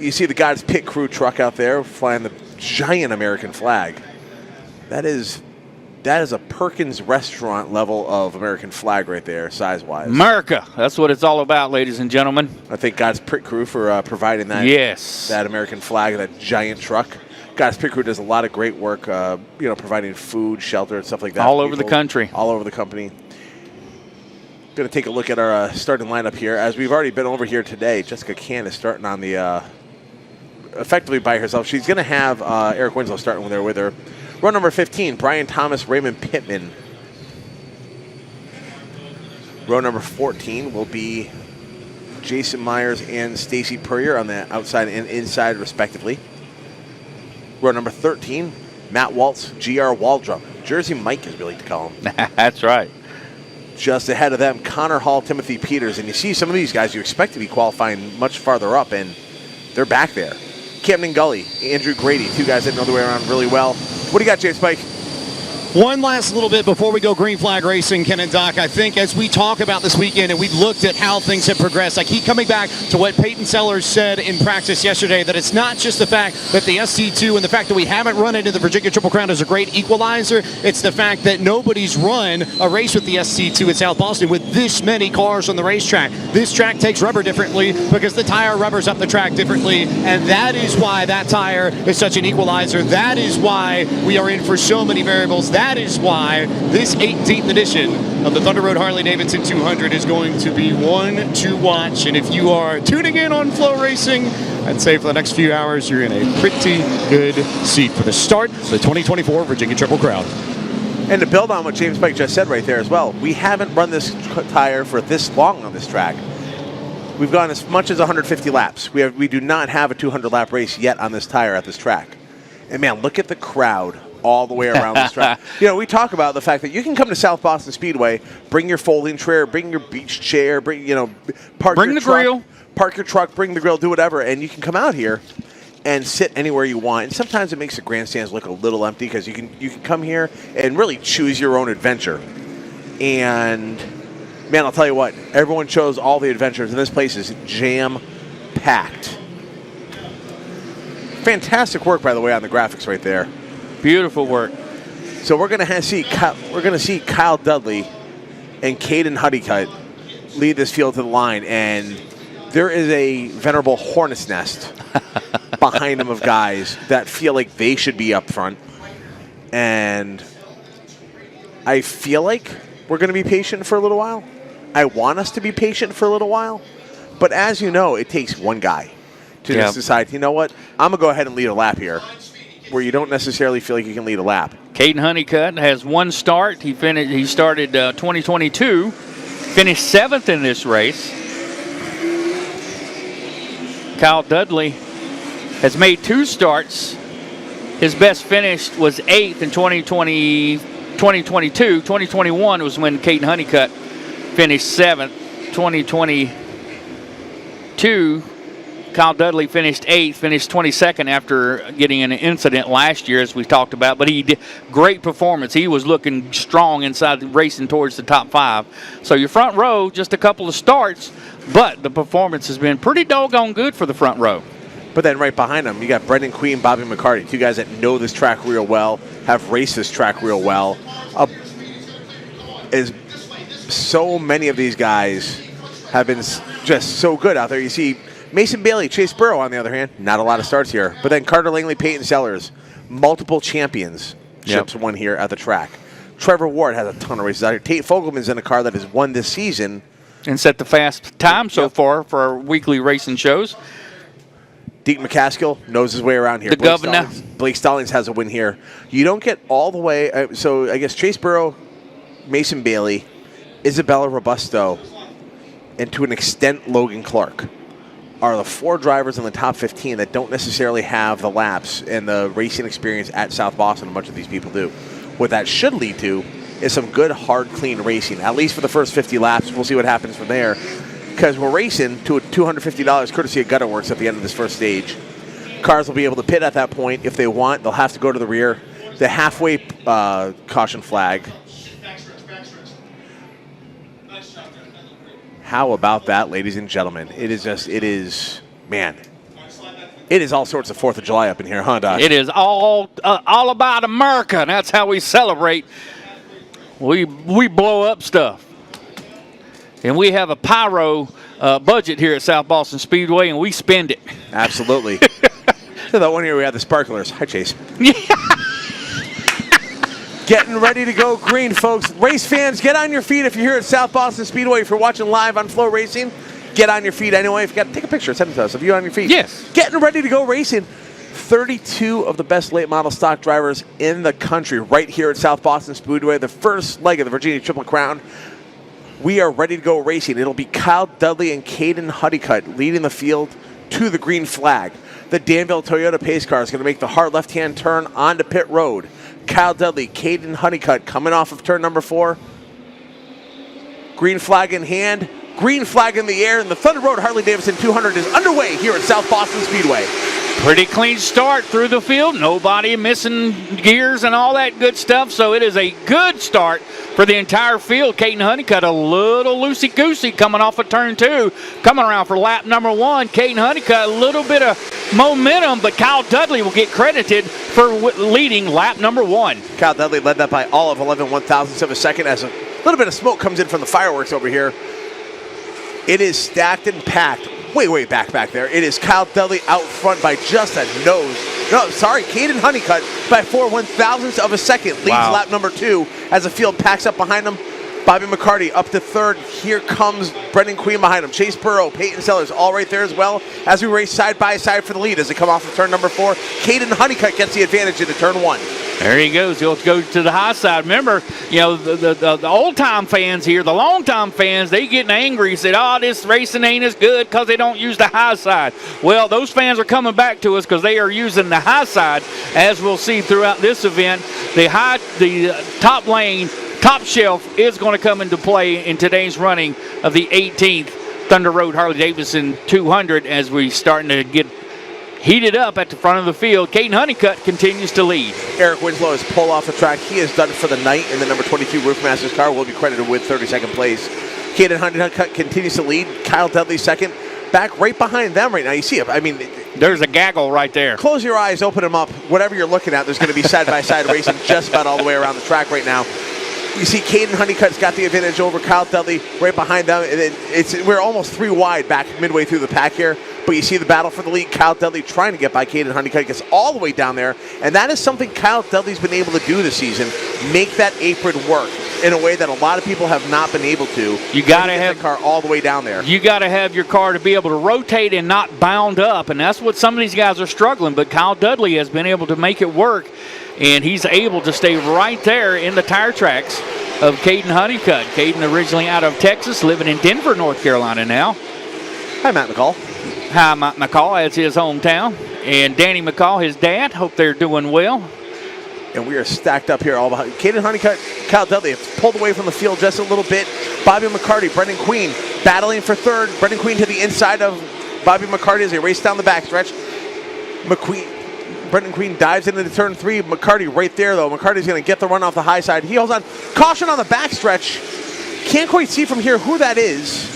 you see the God's Pit Crew truck out there flying the giant American flag. That is a Perkins restaurant level of American flag right there, size-wise. America. That's what it's all about, ladies and gentlemen. I thank God's Pit Crew for providing that. Yes. That American flag, that giant truck. God's Pit Crew does a lot of great work, providing food, shelter, and stuff like that. All over the country. All over the company. Going to take a look at our starting lineup here. As we've already been over here today, Jessica Can is starting on the effectively by herself. She's going to have Eric Winslow starting there with her. Row number 15, Brian Thomas, Raymond Pittman. Row number 14 will be Jason Myers and Stacy Purrier on the outside and inside, respectively. Row number 13, Matt Waltz, GR Waldrop. Jersey Mike, as we like to call him. That's right. Just ahead of them, Connor Hall, Timothy Peters. And you see some of these guys you expect to be qualifying much farther up, and they're back there. Camden Gully, Andrew Grady, two guys that know their way around really well. What do you got, James Spike? One last little bit before we go green flag racing, Ken and Doc. I think as we talk about this weekend and we've looked at how things have progressed, I keep coming back to what Peyton Sellers said in practice yesterday, that it's not just the fact that the ST2 and the fact that we haven't run it in the Virginia Triple Crown is a great equalizer. It's the fact that nobody's run a race with the ST2 at South Boston with this many cars on the racetrack. This track takes rubber differently because the tire rubbers up the track differently, and that is why that tire is such an equalizer. That is why we are in for so many variables. That is why this 18th edition of the Thunder Road Harley-Davidson 200 is going to be one to watch. And if you are tuning in on FloRacing, I'd say for the next few hours, you're in a pretty good seat for the start of the 2024 Virginia Triple Crown. And to build on what James Pike just said right there as well, we haven't run this tire for this long on this track. We've gone as much as 150 laps. We do not have a 200-lap race yet on this tire at this track. And, man, look at the crowd all the way around this track. We talk about the fact that you can come to South Boston Speedway, bring your folding chair, bring your beach chair, bring your grill. Park your truck, bring the grill, do whatever, and you can come out here and sit anywhere you want. And sometimes it makes the grandstands look a little empty because you can come here and really choose your own adventure. And, man, I'll tell you what, everyone chose all the adventures, and this place is jam-packed. Fantastic work, by the way, on the graphics right there. Beautiful work. So we're going to see Kyle Dudley and Caden Honeycutt lead this field to the line, and there is a venerable hornet's nest behind them of guys that feel like they should be up front. And I feel like we're going to be patient for a little while. I want us to be patient for a little while. But as you know, it takes one guy to just decide, you know what, I'm going to go ahead and lead a lap here, where you don't necessarily feel like you can lead a lap. Caden Honeycutt has one start. He started 2022, finished 7th in this race. Kyle Dudley has made 2 starts. His best finish was 8th in 2022. 2021 was when Caden Honeycutt finished 7th. 2022, Kyle Dudley finished 8th, finished 22nd after getting an incident last year, as we talked about. But he did great performance. He was looking strong inside, racing towards the top 5. So your front row, just a couple of starts, but the performance has been pretty doggone good for the front row. But then right behind them, you got Brendan Queen, Bobby McCarty, 2 guys that know this track real well, have raced this track real well. So many of these guys have been just so good out there. You see Mason Bailey, Chase Burrow, on the other hand, not a lot of starts here. But then Carter Langley, Peyton Sellers, multiple championships won here at the track. Trevor Ward has a ton of races out here. Tate Fogelman's in a car that has won this season. And set the fast time so far for our weekly racing shows. Deacon McCaskill knows his way around here. The governor. Blake Stallings has a win here. You don't get all the way. So I guess Chase Burrow, Mason Bailey, Isabella Robusto, and to an extent Logan Clark are the 4 drivers in the top 15 that don't necessarily have the laps and the racing experience at South Boston. A bunch of these people do. What that should lead to is some good, hard, clean racing, at least for the first 50 laps. We'll see what happens from there, because we're racing to $250 courtesy of Gutter Works at the end of this first stage. Cars will be able to pit at that point if they want. They'll have to go to the rear. The halfway caution flag. How about that, ladies and gentlemen? It is, man. It is all sorts of 4th of July up in here, huh, Doc? It is all about America. That's how we celebrate. We blow up stuff. And we have a pyro budget here at South Boston Speedway, and we spend it. Absolutely. So that one year we had the sparklers. Hi, Chase. Getting ready to go green, folks. Race fans, get on your feet if you're here at South Boston Speedway. If you're watching live on FloRacing, get on your feet anyway. If you got to take a picture, send it to us. If you're on your feet. Yes. Getting ready to go racing. 32 of the best late model stock drivers in the country right here at South Boston Speedway, the first leg of the Virginia Triple Crown. We are ready to go racing. It'll be Kyle Dudley and Caden Honeycutt leading the field to the green flag. The Danville Toyota pace car is going to make the hard left-hand turn onto pit road. Kyle Dudley, Caden Honeycutt coming off of turn number 4. Green flag in hand, green flag in the air, and the Thunder Road Harley-Davidson 200 is underway here at South Boston Speedway. Pretty clean start through the field. Nobody missing gears and all that good stuff, so it is a good start for the entire field. Caden Honeycutt a little loosey-goosey coming off of turn 2. Coming around for lap number 1. Caden Honeycutt a little bit of momentum, but Kyle Dudley will get credited for leading lap number 1. Kyle Dudley led that by all of 11 1/1000ths of a second as a little bit of smoke comes in from the fireworks over here. It is stacked and packed. Way back there. It is Kyle Dudley out front by just a nose. No, sorry, Caden Honeycutt by 4 1/1000ths of a second leads lap number 2 as the field packs up behind him. Bobby McCarty up to 3rd. Here comes Brendan Queen behind him. Chase Burrow, Peyton Sellers, all right there as well as we race side by side for the lead as they come off of turn number 4. Caden Honeycutt gets the advantage into turn 1. There he goes. He'll go to the high side. Remember, you know, the old-time fans here, the long-time fans, they getting angry, said, oh, this racing ain't as good because they don't use the high side. Well, those fans are coming back to us because they are using the high side, as we'll see throughout this event. The top lane, top shelf is going to come into play in today's running of the 18th Thunder Road Harley-Davidson 200 as we starting to get heated up at the front of the field. Caden Honeycutt continues to lead. Eric Winslow is pulled off the track. He is done for the night, and the number 22 Roofmasters car will be credited with 32nd place. Caden Honeycutt continues to lead. Kyle Dudley second. Back right behind them right now. You see it. I mean, there's a gaggle right there. Close your eyes, open them up. Whatever you're looking at, there's going to be side-by-side racing just about all the way around the track right now. You see Caden Honeycutt's got the advantage over Kyle Dudley right behind them. We're almost 3 wide back midway through the pack here. But you see the battle for the lead. Kyle Dudley trying to get by Caden Honeycutt. Gets all the way down there. And that is something Kyle Dudley's been able to do this season. Make that apron work in a way that a lot of people have not been able to. You got to have the car all the way down there. You got to have your car to be able to rotate and not bound up. And that's what some of these guys are struggling. But Kyle Dudley has been able to make it work. And he's able to stay right there in the tire tracks of Caden Honeycutt. Caden originally out of Texas, living in Denver, North Carolina now. Hi, Matt McCall. Hi, Matt McCall. That's his hometown. And Danny McCall, his dad. Hope they're doing well. And we are stacked up here all behind. Caden Honeycutt, Kyle Dudley have pulled away from the field just a little bit. Bobby McCarty, Brendan Queen battling for 3rd. Brendan Queen to the inside of Bobby McCarty as they race down the backstretch. Brendan Queen dives into turn 3. McCarty right there, though. McCarty's going to get the run off the high side. He holds on. Caution on the backstretch. Can't quite see from here who that is.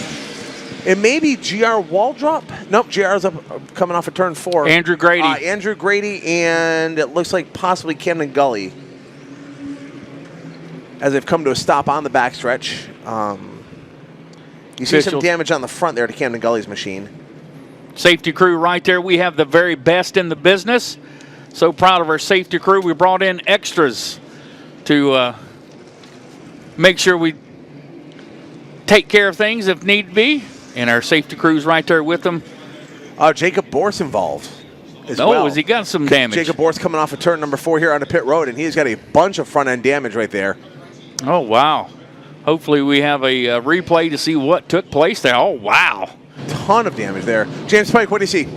It may be GR Waldrop. Nope, GR's up coming off of turn 4. Andrew Grady. Andrew Grady, and it looks like possibly Camden Gully as they've come to a stop on the backstretch. You see some damage on the front there to Camden Gully's machine. Safety crew right there. We have the very best in the business. So proud of our safety crew. We brought in extras to make sure we take care of things if need be. And our safety crew's right there with them. Jacob Borse involved as well. Oh, has he got some damage? Jacob Borse coming off of turn number 4 here on the pit road, and he's got a bunch of front-end damage right there. Oh, wow. Hopefully we have a replay to see what took place there. Oh, wow. Ton of damage there. James Pike, what do you see?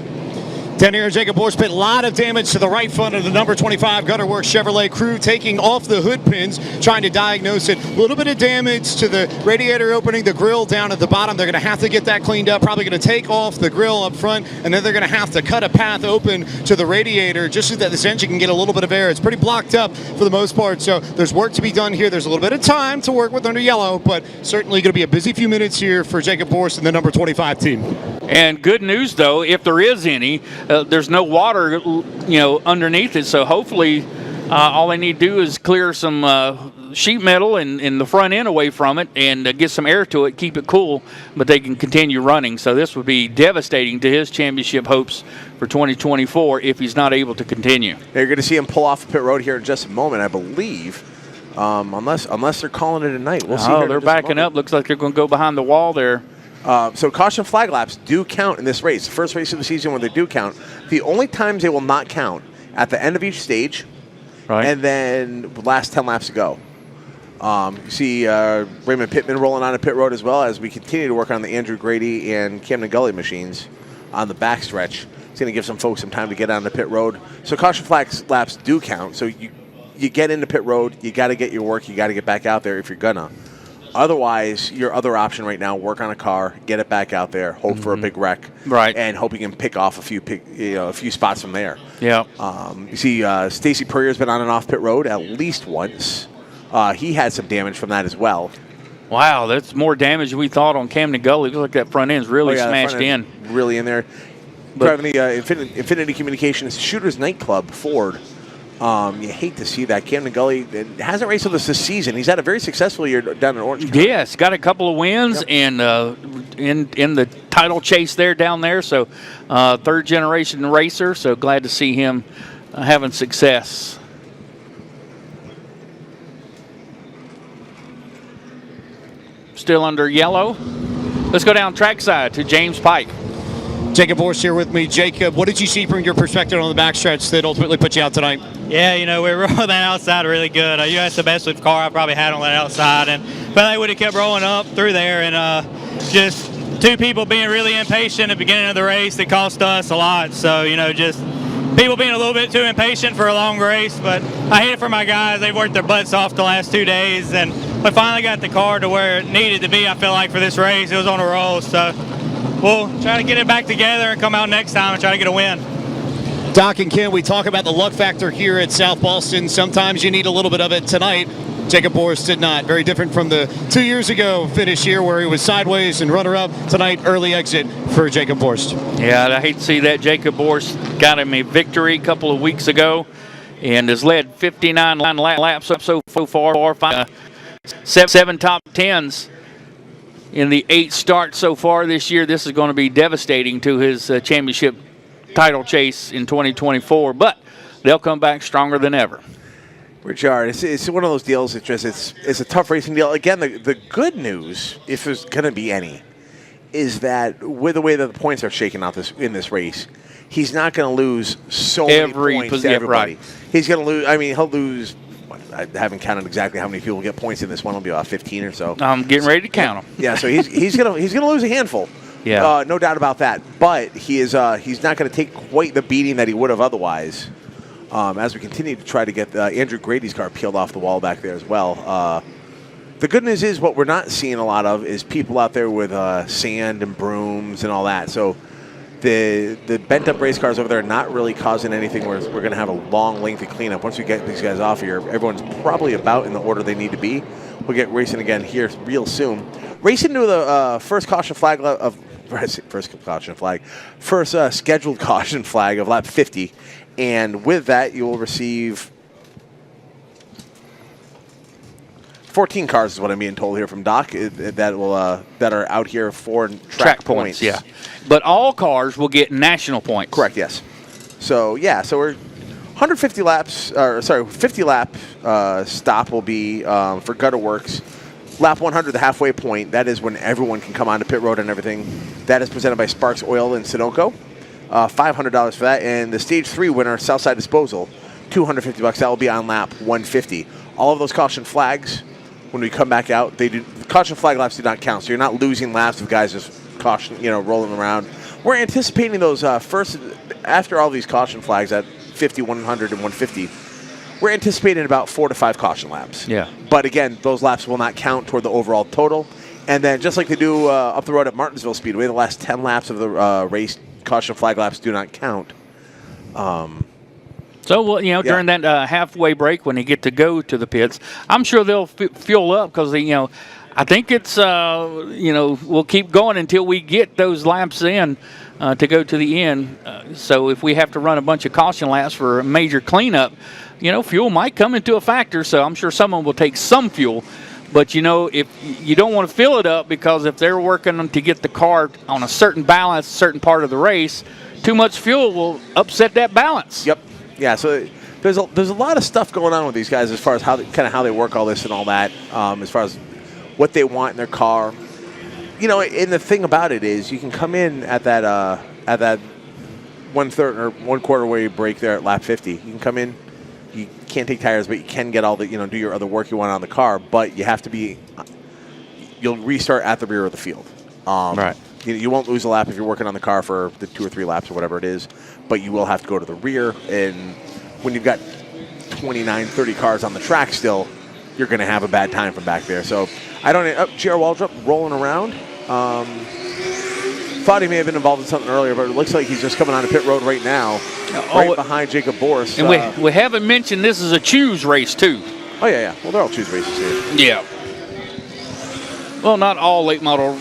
Down here, Jacob Borse pit, a lot of damage to the right front of the number 25 Gutterworks Chevrolet crew, taking off the hood pins, trying to diagnose it. A little bit of damage to the radiator opening, the grill down at the bottom. They're going to have to get that cleaned up, probably going to take off the grill up front, and then they're going to have to cut a path open to the radiator just so that this engine can get a little bit of air. It's pretty blocked up for the most part, so there's work to be done here. There's a little bit of time to work with under yellow, but certainly going to be a busy few minutes here for Jacob Borse and the number 25 team. And good news, though, if there is any, there's no water, underneath it. So hopefully, all they need to do is clear some sheet metal and the front end away from it, and get some air to it, keep it cool. But they can continue running. So this would be devastating to his championship hopes for 2024 if he's not able to continue. You're going to see him pull off pit road here in just a moment, I believe. Unless they're calling it a night. We'll see. Oh, they're backing up. Looks like they're going to go behind the wall there. So caution flag laps do count in this race. The first race of the season when they do count. The only times they will not count at the end of each stage, right, and then the last 10 laps to go. You see Raymond Pittman rolling on a pit road as well as we continue to work on the Andrew Grady and Camden Gully machines on the backstretch. It's going to give some folks some time to get on the pit road. So caution flag laps do count. So you get into pit road, you got to get your work, you got to get back out there if you're gonna. Otherwise, your other option right now, work on a car, get it back out there, hope for a big wreck, right, and hope you can pick off a few spots from there. Yeah. You see, Stacy Purrier's been on and off pit road at least once. He had some damage from that as well. Wow, that's more damage than we thought on Camden Gully. Looks like that front end's really smashed in. Really in there. Driving the Infinity Communications Shooters Nightclub Ford. You hate to see that. Camden Gully hasn't raced with us this season. He's had a very successful year down in Orange County. Yes, got a couple of wins, and in the title chase down there. So third generation racer. So glad to see him having success. Still under yellow. Let's go down trackside to James Pike. Jacob Horst here with me. Jacob, what did you see from your perspective on the backstretch that ultimately put you out tonight? Yeah, we were rolling that outside really good. That's the best car I probably had on that outside, and but they would have kept rolling up through there, and just two people being really impatient at the beginning of the race that cost us a lot. So just people being a little bit too impatient for a long race. But I hate it for my guys. They've worked their butts off the last 2 days, and we finally got the car to where it needed to be. I feel like for this race, it was on a roll. So we'll try to get it back together and come out next time and try to get a win. Doc and Ken, we talk about the luck factor here at South Boston. Sometimes you need a little bit of it. Tonight, Jacob Borst did not. Very different from the 2 years ago finish here where he was sideways and runner-up. Tonight, early exit for Jacob Borst. Yeah, I hate to see that. Jacob Borst got him a victory a couple of weeks ago and has led 59 laps up so far. 7 top 10s. In the 8 starts so far this year. This is going to be devastating to his championship title chase in 2024, but they'll come back stronger than ever. Richard, it's one of those deals. It's a tough racing deal. Again, the good news, if there's going to be any, is that with the way that the points are shaking out in this race, he's not going to lose so many points to everybody. Right. He's going to lose. I mean, he'll lose. I haven't counted exactly how many people get points in this one. It'll be about 15 or so. I'm getting ready to count them. Yeah, so he's gonna lose a handful. Yeah, no doubt about that. But he's not going to take quite the beating that he would have otherwise. As we continue to try to get Andrew Grady's car peeled off the wall back there as well. The good news is what we're not seeing a lot of is people out there with sand and brooms and all that. So the bent up race cars over there are not really causing anything where we're going to have a long, lengthy cleanup. Once we get these guys off here, everyone's probably about in the order they need to be. We'll get racing again here real soon. Racing to the first scheduled caution flag of lap 50. And with that, you will receive 14 cars is what I'm being told here from Doc that are out here for track points. Yeah, but all cars will get national points. Correct. Yes. So we're 150 laps. 50 lap stop will be for Gutter Works. Lap 100, the halfway point. That is when everyone can come onto pit road and everything. That is presented by Sparks Oil in Sunoco. $500 for that, and the Stage 3 winner, Southside Disposal, $250. That will be on lap 150. All of those caution flags, when we come back out, caution flag laps do not count, so you're not losing laps of guys just rolling around. We're anticipating those after all these caution flags at 50, 100, and 150. We're anticipating about 4 to 5 caution laps. Yeah. But again, those laps will not count toward the overall total. And then just like they do up the road at Martinsville Speedway, the last 10 laps of the race, caution flag laps do not count. During that halfway break when they get to go to the pits, I'm sure they'll fuel up because I think it's, we'll keep going until we get those laps in to go to the end. So if we have to run a bunch of caution laps for a major cleanup, fuel might come into a factor. So I'm sure someone will take some fuel. But, if you don't want to fill it up, because if they're working to get the car on a certain balance, certain part of the race, too much fuel will upset that balance. Yep. Yeah, so there's a lot of stuff going on with these guys as far as how they work all this and all that, as far as what they want in their car. And the thing about it is you can come in at that 1/3 or 1/4 way break there at lap 50. You can come in, you can't take tires, but you can get all the, do your other work you want on the car, but you have to you'll restart at the rear of the field. Right. You won't lose a lap if you're working on the car for the 2 or 3 laps or whatever it is, but you will have to go to the rear. And when you've got 29, 30 cars on the track still, you're going to have a bad time from back there. So I don't know. J.R. Waldrop rolling around. Thought he may have been involved in something earlier, but it looks like he's just coming on a pit road right now, right behind Jacob Boris. And we haven't mentioned this is a choose race, too. Oh, yeah. Well, they're all choose races here. Yeah. Well, not all late model.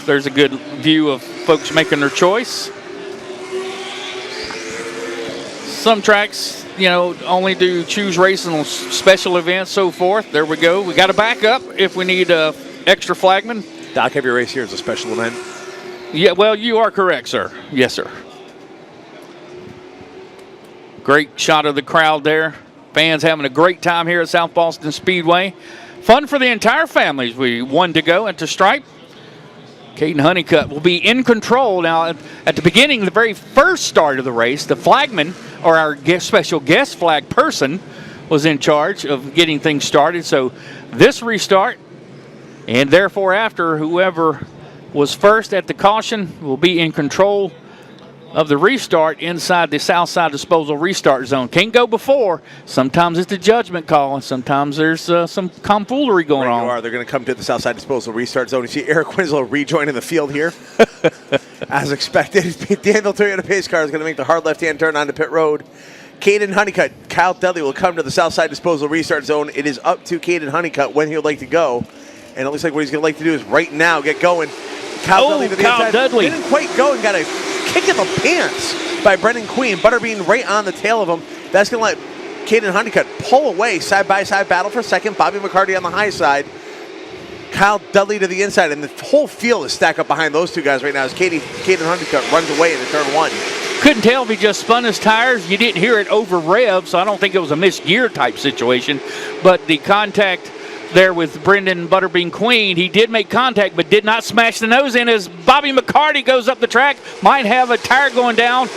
There's a good view of folks making their choice. Some tracks, only do choose racing on special events, so forth. There we go. We got a backup if we need extra flagman. Doc, every race here is a special event. Yeah, well, you are correct, sir. Yes, sir. Great shot of the crowd there. Fans having a great time here at South Boston Speedway. Fun for the entire families. We won to go and to stripe. Caden Honeycutt will be in control. Now, at the beginning, the very first start of the race, the flagman, or our special guest flag person, was in charge of getting things started. So this restart, and therefore after, whoever was first at the caution will be in control of the restart inside the south side disposal restart zone. Can't go before. Sometimes it's a judgment call, and sometimes there's some tomfoolery going on. They're going to come to the south side disposal restart zone. You see Eric Winslow rejoining the field here. As expected, Danville Toyota pace car is going to make the hard left-hand turn onto pit road. Caden Honeycutt, Kyle Dudley will come to the south side disposal restart zone. It is up to Caden Honeycutt when he would like to go. And it looks like what he's going to like to do is right now get going. Kyle Dudley to the inside. Dudley didn't quite go and got a kick in the pants by Brendan Queen. Butterbean right on the tail of him. That's going to let Caden Honeycutt pull away. Side-by-side battle for second. Bobby McCarty on the high side. Kyle Dudley to the inside. And the whole field is stacked up behind those two guys right now as Caden Honeycutt runs away into turn 1. Couldn't tell if he just spun his tires. You didn't hear it over rev, so I don't think it was a missed gear type situation. But the contact there with Brendan Butterbean Queen, he did make contact but did not smash the nose in as Bobby McCarty goes up the track. Might have a tire going down.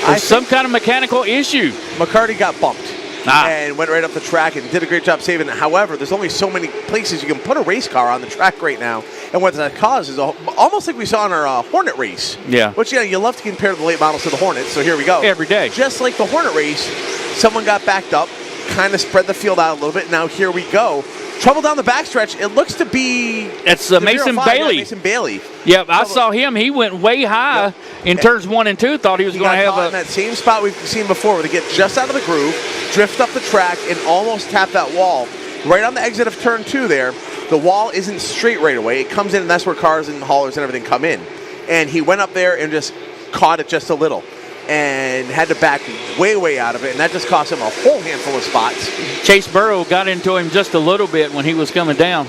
There's some kind of mechanical issue. McCarty got bumped and went right up the track and did a great job saving it. However, there's only so many places you can put a race car on the track right now. And what that causes is almost like we saw in our Hornet race. Yeah. Which, you love to compare the late models to the Hornets, so here we go. Every day. Just like the Hornet race, someone got backed up, kind of spread the field out a little bit. Now here we go. Trouble down the backstretch. It looks to be... It's Mason Bailey. Yeah, Mason Bailey. Yep, I saw him. He went way high in turns 1 and 2. Thought he was going to have in that same spot we've seen before where they get just out of the groove, drift up the track, and almost tap that wall. Right on the exit of turn 2 there, the wall isn't straight right away. It comes in, and that's where cars and haulers and everything come in. And he went up there and just caught it just a little and had to back way out of it, and that just cost him a whole handful of spots. Chase Burrow got into him just a little bit when he was coming down.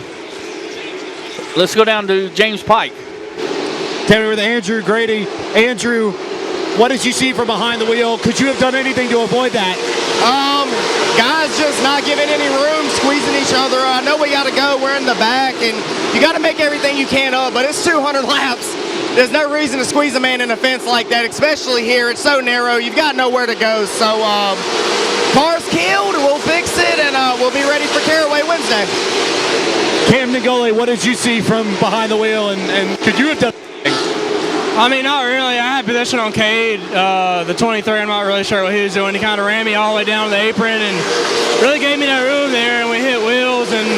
Let's go down to James Pike. Down with Andrew Grady. Andrew, what did you see from behind the wheel? Could you have done anything to avoid that? Guys just not giving any room, squeezing each other. I know we got to go. We're in the back, and you got to make everything you can up, but it's 200 laps. There's no reason to squeeze a man in a fence like that, especially here. It's so narrow. You've got nowhere to go. So car's killed. We'll fix it, and we'll be ready for Caraway Wednesday. Cam Ngole, what did you see from behind the wheel, and could you have done? I mean, not really. I had position on Cade, the 23. I'm not really sure what he was doing. He kind of ran me all the way down to the apron and really gave me no room there, and we hit wheels and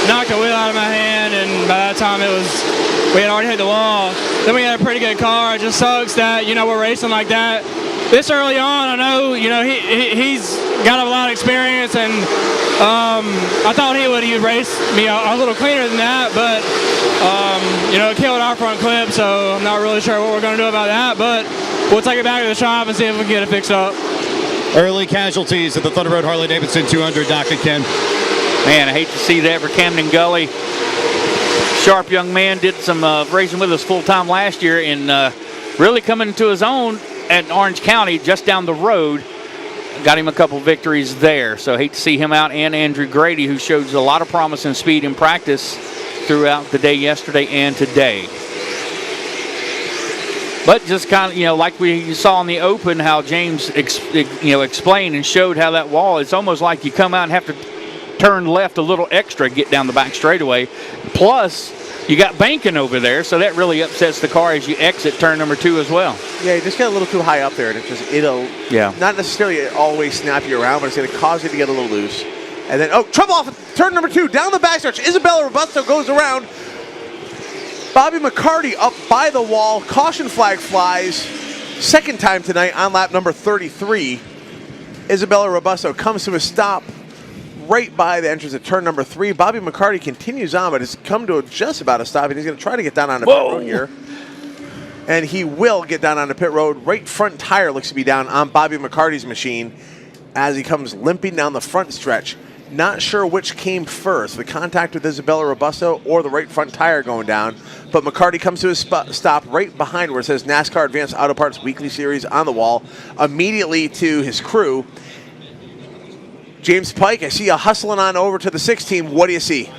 knocked a wheel out of my hand, and by that time we had already hit the wall. Then we had a pretty good car. It just sucks that, we're racing like that. This early on, I know, he's got a lot of experience, and I thought he would race me a little cleaner than that, but killed our front clip, so I'm not really sure what we're going to do about that, but we'll take it back to the shop and see if we can get it fixed up. Early casualties at the Thunder Road Harley-Davidson 200, Dr. Ken. Man, I hate to see that for Camden Gully. Sharp young man, did some racing with us full-time last year and really coming into his own at Orange County, just down the road. Got him a couple victories there. So hate to see him out, and Andrew Grady, who showed a lot of promise and speed in practice throughout the day yesterday and today. But just kind of, like we saw in the open, how James explained and showed how that wall, it's almost like you come out and have to turn left a little extra, get down the back straightaway. Plus, you got banking over there, so that really upsets the car as you exit turn number 2 as well. Yeah, you just get a little too high up there, and it'll not necessarily always snap you around, but it's going to cause you to get a little loose. And then, trouble off turn number 2, down the backstretch. Isabella Robusto goes around. Bobby McCarty up by the wall. Caution flag flies. Second time tonight on lap number 33. Isabella Robusto comes to a stop right by the entrance of turn number 3. Bobby McCarty continues on, but has come to just about a stop, and he's going to try to get down on the pit road here. And he will get down on the pit road. Right front tire looks to be down on Bobby McCarty's machine as he comes limping down the front stretch. Not sure which came first, the contact with Isabella Robusto or the right front tire going down. But McCarty comes to his stop right behind where it says NASCAR Advanced Auto Parts Weekly Series on the wall, immediately to his crew. James Pike, I see you hustling on over to the 6 team. What do you see?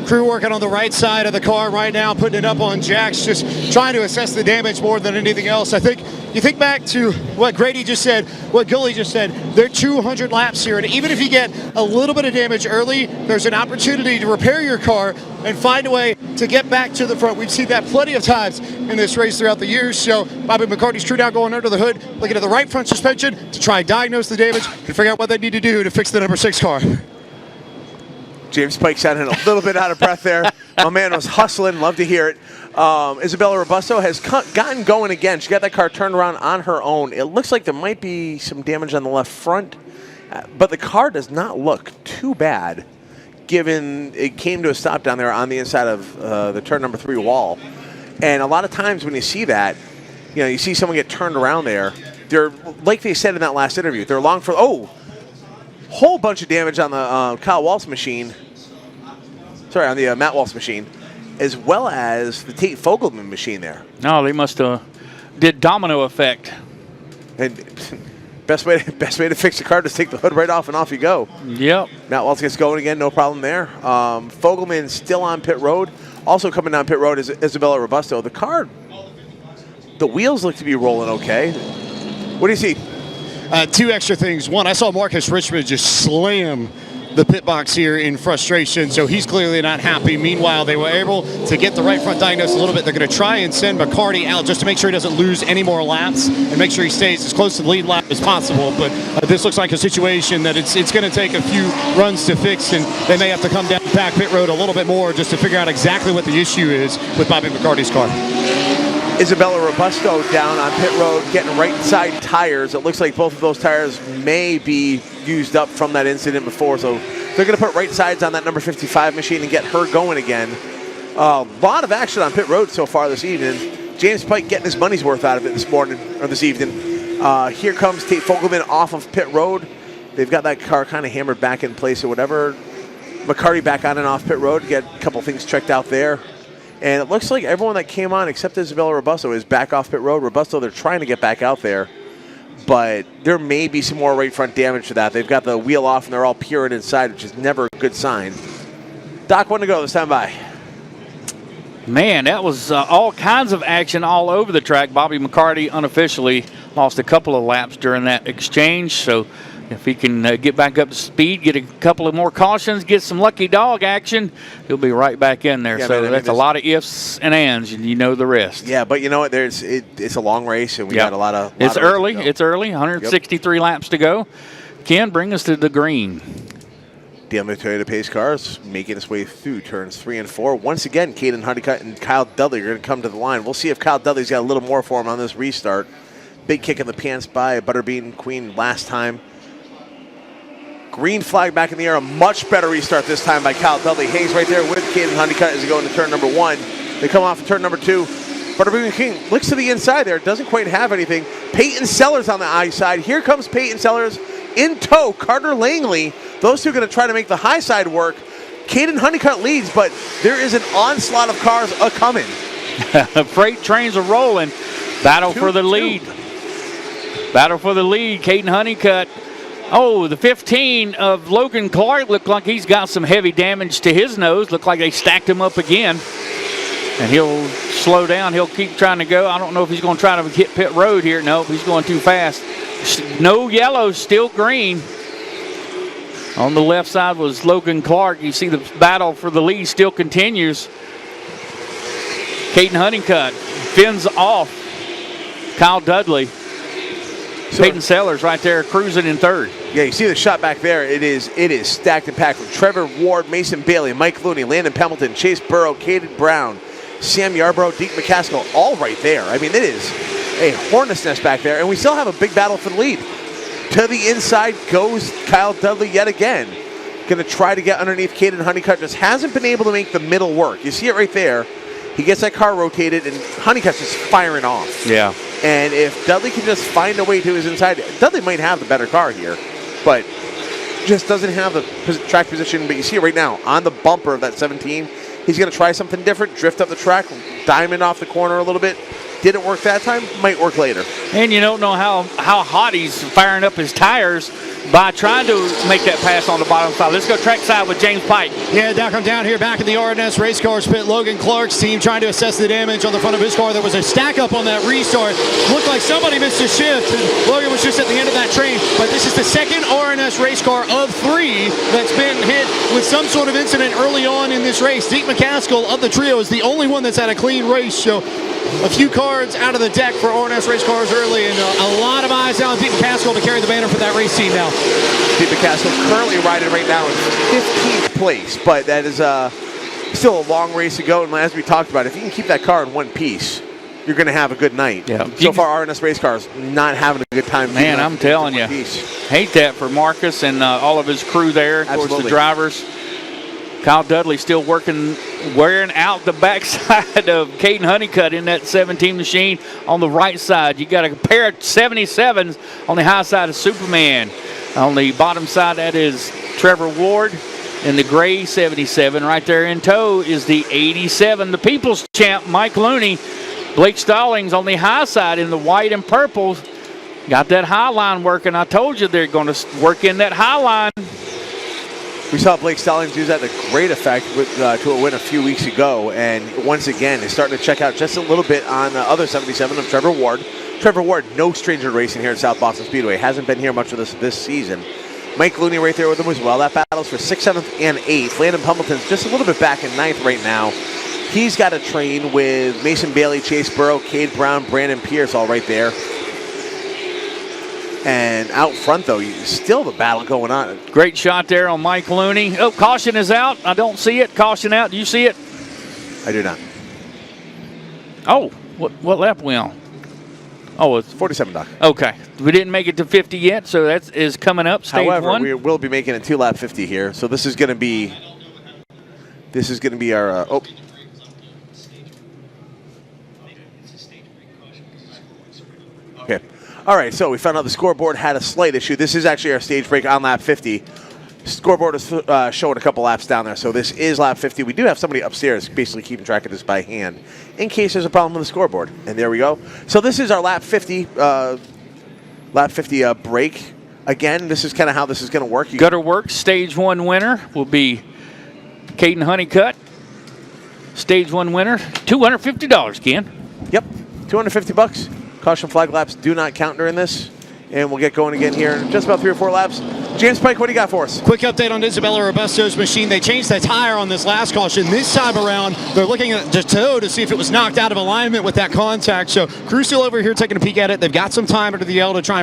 Crew working on the right side of the car right now, putting it up on jacks, just trying to assess the damage more than anything else. I think you think back to what Grady just said, what Gully just said. They're 200 laps here, and even if you get a little bit of damage early, there's an opportunity to repair your car and find a way to get back to the front. We've seen that plenty of times in this race throughout the years. So Bobby McCarty's crew now going under the hood, looking at the right front suspension to try and diagnose the damage and figure out what they need to do to fix the number 6 car. James Pike sounding a little bit out of breath there. My man was hustling. Love to hear it. Isabella Robusto has gotten going again. She got that car turned around on her own. It looks like there might be some damage on the left front, but the car does not look too bad, given it came to a stop down there on the inside of the turn number 3 wall. And a lot of times when you see that, you see someone get turned around there, they're, like they said in that last interview, they're long for, whole bunch of damage on the Kyle Waltz machine. Sorry, on the Matt Waltz machine, as well as the Tate Fogelman machine there. No, they must have did domino effect. And best way to fix the car is take the hood right off and off you go. Yep. Matt Waltz gets going again, no problem there. Fogelman still on pit road. Also coming down pit road is Isabella Robusto. The car, the wheels look to be rolling okay. What do you see? 2 extra things. One, I saw Marcus Richmond just slam the pit box here in frustration, so he's clearly not happy. Meanwhile, they were able to get the right front diagnosed a little bit. They're going to try and send McCarty out just to make sure he doesn't lose any more laps and make sure he stays as close to the lead lap as possible. But this looks like a situation that it's going to take a few runs to fix, and they may have to come down back pit road a little bit more just to figure out exactly what the issue is with Bobby McCarty's car. Isabella Robusto down on pit road, getting right side tires. It looks like both of those tires may be used up from that incident before, so they're going to put right sides on that number 55 machine and get her going again. A lot of action on pit road so far this evening. James Pike getting his money's worth out of it this morning, or this evening. Here comes Tate Fogelman off of pit road. They've got that car kind of hammered back in place or whatever. McCarty back on and off pit road, get a couple things checked out there. And it looks like everyone that came on except Isabella Robusto is back off pit road. Robusto, they're trying to get back out there, but there may be some more right front damage to that. They've got the wheel off and they're all peering inside, which is never a good sign. Doc, one to go this time by. Man, that was all kinds of action all over the track. Bobby McCarty unofficially lost a couple of laps during that exchange, so if he can get back up to speed, get a couple of more cautions, get some lucky dog action, he'll be right back in there. Yeah, so man, that's a lot of ifs and ands, and you know the rest. Yeah, but you know what? It's a long race, and we got a lot of. It's early. 163 laps to go. Ken, bring us to the green. DeAmerica Toyota Pace cars making its way through turns 3 and 4. Once again, Caden Honeycutt and Kyle Dudley are going to come to the line. We'll see if Kyle Dudley's got a little more for him on this restart. Big kick in the pants by Butterbean Queen last time. Green flag back in the air. A much better restart this time by Kyle Dudley. Hayes right there with Caden Honeycutt as they go into turn number 1. They come off of turn number 2. Butterbean King looks to the inside there. Doesn't quite have anything. Peyton Sellers on the high side. Here comes Peyton Sellers in tow. Carter Langley. Those two are going to try to make the high side work. Caden Honeycutt leads, but there is an onslaught of cars a-coming. Freight trains are rolling. Battle for the lead. Battle for the lead. Caden Honeycutt. Oh, the 15 of Logan Clark looked like he's got some heavy damage to his nose. Looked like they stacked him up again. And he'll slow down. He'll keep trying to go. I don't know if he's going to try to hit pit road here. Nope, he's going too fast. No yellow, still green. On the left side was Logan Clark. You see the battle for the lead still continues. Caden Honeycutt fins off Kyle Dudley. Peyton Sellers right there cruising in third. Yeah, you see the shot back there. It is stacked and packed with Trevor Ward, Mason Bailey, Mike Looney, Landon Pemberton, Chase Burrow, Caden Brown, Sam Yarbrough, Deke McCaskill, all right there. I mean, it is a hornet's nest back there, and we still have a big battle for the lead. To the inside goes Kyle Dudley yet again. Going to try to get underneath Caden Honeycutt. Just hasn't been able to make the middle work. You see it right there. He gets that car rotated, and Honeycutt's just firing off. Yeah. And if Dudley can just find a way to his inside, Dudley might have the better car here, but just doesn't have the track position. But you see it right now on the bumper of that 17. He's going to try something different, drift up the track, diamond off the corner a little bit. Didn't work that time, might work later. And you don't know how hot he's firing up his tires by trying to make that pass on the bottom side. Let's go track side with James Pike. Yeah, Doc, I'm down here back in the RNS race cars pit. Logan Clark's team trying to assess the damage on the front of his car. There was a stack up on that restart. Looked like somebody missed a shift. Logan was just at the end of that train. But this is the second RNS race car of 3 that's been hit with some sort of incident early on in this race. Deke McCaskill of the trio is the only one that's had a clean race. So a few cards out of the deck for RNS race cars early, and a lot of eyes now on Deke McCaskill to carry the banner for that race team now. Deke McCaskill currently riding right now in 15th place, but that is still a long race to go. And as we talked about, if you can keep that car in one piece, you're going to have a good night. Yeah. So far, RNS race cars not having a good time. Man, I'm telling you, hate that for Marcus and all of his crew there. Absolutely. Towards the drivers. Kyle Dudley still wearing out the backside of Caden Honeycutt in that 17 machine on the right side. You got a pair of 77s on the high side of Superman. On the bottom side, that is Trevor Ward in the gray 77. Right there in tow is the 87, the People's Champ, Mike Looney. Blake Stallings on the high side in the white and purple. Got that high line working. I told you they're going to work in that high line. We saw Blake Stallings use that to great effect to a win a few weeks ago, and once again is starting to check out just a little bit on the other 77 of Trevor Ward. Trevor Ward, no stranger to racing here at South Boston Speedway, hasn't been here much of this season. Mike Looney right there with him as well. That battles for 6th, 7th, and 8th. Landon Pumbleton's just a little bit back in 9th right now. He's got a train with Mason Bailey, Chase Burrow, Cade Brown, Brandon Pierce all right there. And out front, though, still the battle going on. Great shot there on Mike Looney. Oh, caution is out. I don't see it. Caution out. Do you see it? I do not. Oh, what lap we on? Oh, it's 47, Doc. Okay. We didn't make it to 50 yet, so that is coming up, stage However, 1. we will be making a 2-lap 50 here, so this is going to be our Okay. All right, so we found out the scoreboard had a slight issue. This is actually our stage break on lap 50. Scoreboard is showing a couple laps down there, so this is lap 50. We do have somebody upstairs basically keeping track of this by hand in case there's a problem with the scoreboard. And there we go. So this is our lap 50 break. Again, this is kind of how this is going to work. Gutter Works stage 1 winner will be Caden Honeycutt. Stage 1 winner, $250, Ken. Yep, $250. Caution flag laps do not count during this. And we'll get going again here in just about 3 or 4 laps. James Pike, what do you got for us? Quick update on Isabella Robusto's machine. They changed the tire on this last caution. This time around, they're looking at the toe to see if it was knocked out of alignment with that contact. So crew still over here taking a peek at it. They've got some time under the L to try and